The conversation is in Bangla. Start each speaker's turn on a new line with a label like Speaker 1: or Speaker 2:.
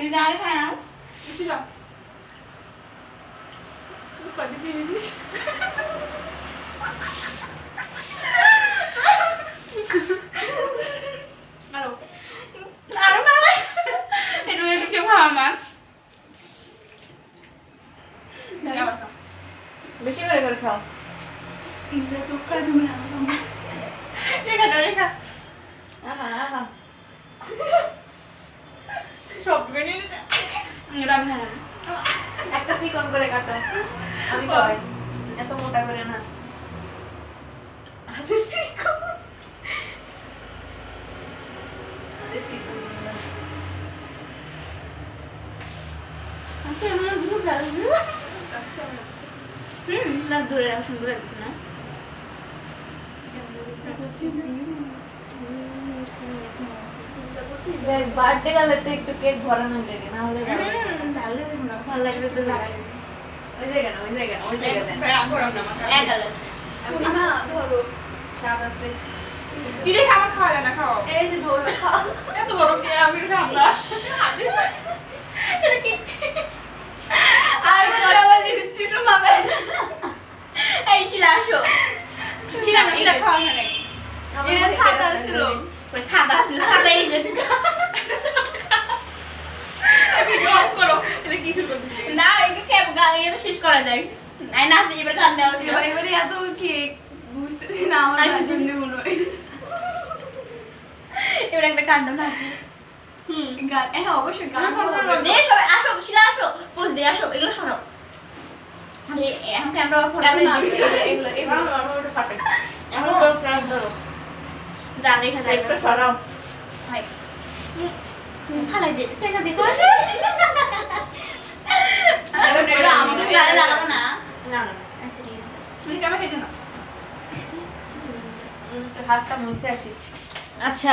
Speaker 1: দিদা আমি খাই না
Speaker 2: ঠিক আছে কত দিয়ে দিস আরো
Speaker 1: আরো খাবে একটু একটু খাওয়া মা বেশি করে করে খাও
Speaker 2: ইন্দা তো খাই তুমি না রেখা দাও রেখা
Speaker 1: আহা
Speaker 2: সব নিয়ে নিতে
Speaker 1: এটা আমি খাই না একটা চিকন করে কাটো আমি খাই এত মোটা করে না
Speaker 2: আরে শিখো আচ্ছা আমরা দুটো গাড়ি
Speaker 1: না দূরে রাখ সুন্দর লাগছে না বার্থডে গেলে তো একটু কেক ভরানো লাগে না হলে ভালো লাগবে তো লাগাই ওই জায়গা না ওই জায়গা ওই জায়গা এক কালার
Speaker 2: না ধরো
Speaker 1: সাদা ফ্রেশ
Speaker 2: কিরে খাবার খাওয়া যায় না খাও
Speaker 1: এই যে ধরো খাও
Speaker 2: এত বড় কে আমি খাবো এটা কি
Speaker 1: আর আমার লিপস্টিক তো পাবে এই শিলা আসো
Speaker 2: শিলা না শিলা খাওয়া হয় নাই
Speaker 1: এটা সাদা ছিল ওই সাদা ছিল সাদা এই যে
Speaker 2: ভিডিও অফ করো এটা কি শুরু করতেছি
Speaker 1: না এটা ক্যাপ গান এটা শেষ করা যায় নাই না এবার গান দেওয়া দিল
Speaker 2: এবারে এত কি বুঝতেছি না আমার যেমনি মনে হয়
Speaker 1: এবার একটা গান দাও না
Speaker 2: গান হ্যাঁ অবশ্যই গান
Speaker 1: দে সবাই আসো শিলা আসো পোজ দে আসো এগুলো শোনো আরে এখন ক্যামেরা অফ করে
Speaker 2: এগুলো আমার ফাটে
Speaker 1: এখন বড় প্রাইস ধরো যা রেখা যায়
Speaker 2: একটা সরাও
Speaker 1: ভাই ফালাই দে চেকা দেখো
Speaker 2: এটা আমাদের
Speaker 1: গায়ে লাগাবো না
Speaker 2: না
Speaker 1: আচ্ছা ঠিক আছে
Speaker 2: তুমি কেমন খেতে না
Speaker 1: হাতটা মুছে আসি আচ্ছা